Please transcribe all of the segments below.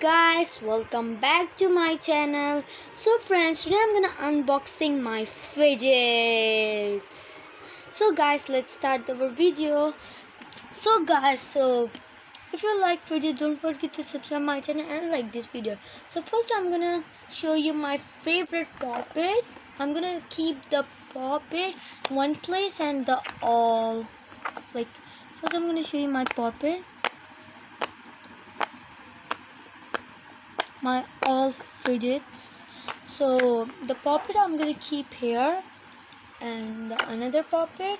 guys, welcome back to my channel. So friends, today I'm gonna unboxing my fidgets. So guys, let's start our video. So if you like fidgets, don't forget to subscribe my channel and like this video. So first I'm gonna show you my favorite puppet. I'm gonna keep the puppet one place and the all like first I'm gonna show you my puppet. My all fidgets. So the puppet I'm gonna keep here, and the another puppet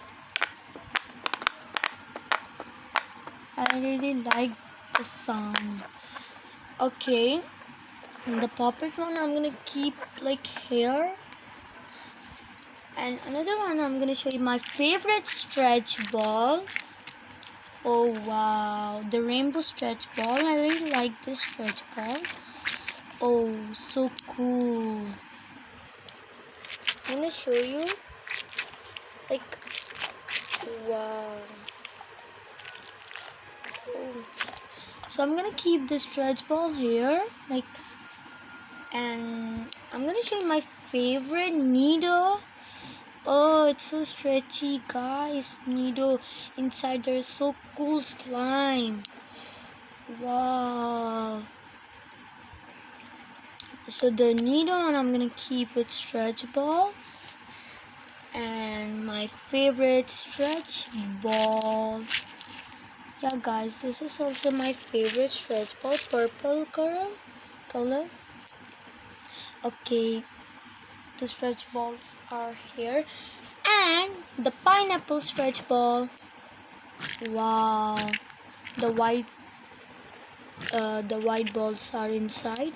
I really like the sound. Okay, and the puppet one I'm gonna keep like here, and another one I'm gonna show you my favorite stretch ball. Oh wow, the rainbow stretch ball. I really like this stretch ball. Oh, so cool. I'm gonna show you like wow. Oh. So I'm gonna keep the stretch ball here and I'm gonna show you my favorite needle. Oh, it's so stretchy guys. Needle inside there is so cool slime. Wow. So the needle one I'm gonna keep with stretch ball, and my favorite stretch ball. Yeah guys, this is also my favorite stretch ball, purple color. Okay, the stretch balls are here, and the pineapple stretch ball. Wow, the white balls are inside.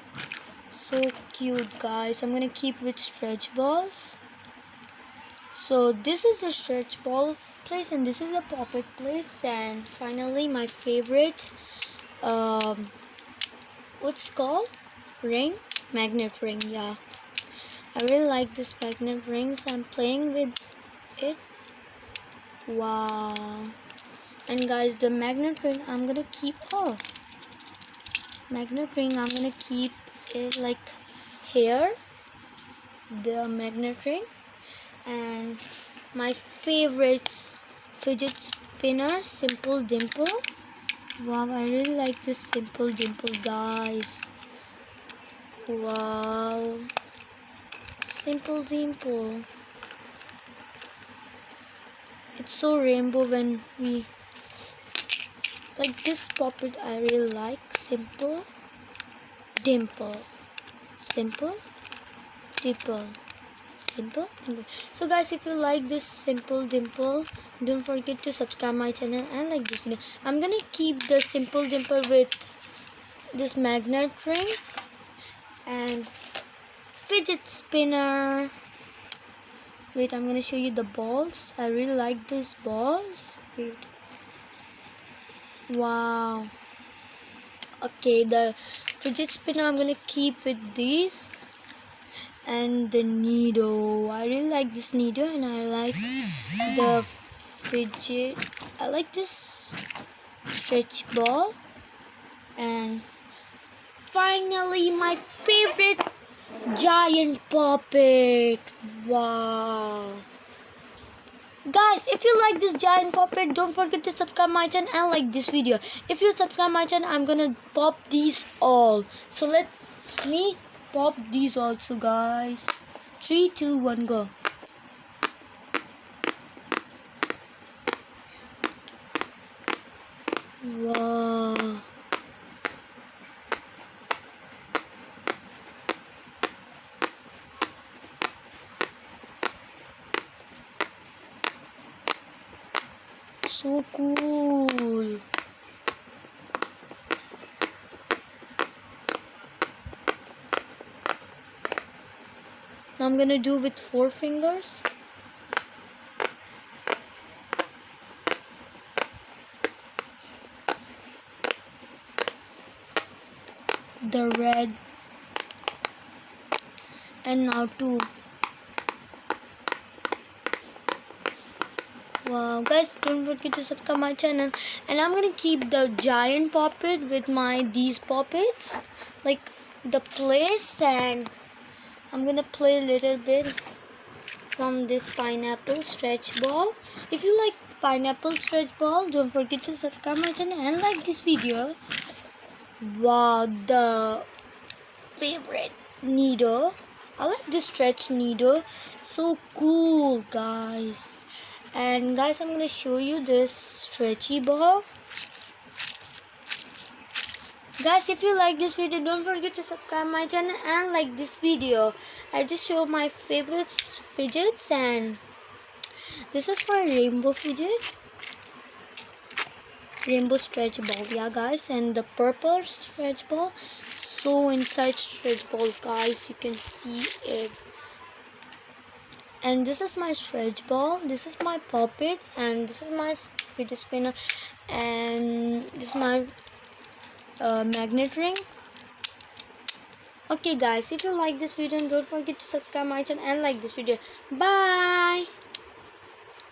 So cute guys. I'm gonna keep with stretch balls. So this is the stretch ball place, and this is a puppet place, and finally my favorite what's called ring, magnet ring. Yeah, I really like this magnet rings. I'm playing with it. Wow. And guys, the magnet ring I'm gonna keep magnet ring I'm gonna keep it like here, the magnet ring. And my favorite fidget spinner, Simple Dimple. Wow, I really like this Simple Dimple guys. Wow, Simple Dimple. It's so rainbow when we like this puppet. I really like Simple Dimple. Simple Dimple. Simple Dimple. So guys, if you like this Simple Dimple, don't forget to subscribe my channel and like this video. I'm gonna keep the Simple Dimple with this magnet ring and fidget spinner. Wait, I'm gonna show you the balls. I really like these balls. Wait. Wow. Okay, the fidget spinner I'm gonna keep with these, and the needle. I really like this needle, and I like the fidget. I like this stretch ball, and finally my favorite giant puppet. Wow. Guys, if you like this giant puppet, don't forget to subscribe my channel and like this video. If you subscribe my channel, I'm gonna pop these all. So let me pop these also guys. 3, 2, 1, go. Wow. So cool. Now I'm gonna do with 4 fingers. The red, and now 2. Wow, guys, don't forget to subscribe my channel. And I'm gonna keep the giant puppet with my these puppets, like the place, and I'm gonna play a little bit from this pineapple stretch ball. If you like pineapple stretch ball, don't forget to subscribe my channel and like this video. Wow, the favorite needle. I like this stretch needle. So cool, guys. And guys, I'm gonna show you this stretchy ball. Guys, if you like this video, don't forget to subscribe my channel and like this video. I just show my favorite fidgets, and this is my rainbow fidget, rainbow stretch ball. Yeah, guys, and the purple stretch ball. So inside stretch ball, guys, you can see it. And this is my stretch ball, this is my puppets, and this is my fidget spinner, and this is my magnet ring. Okay guys, if you like this video, don't forget to subscribe my channel and like this video. Bye.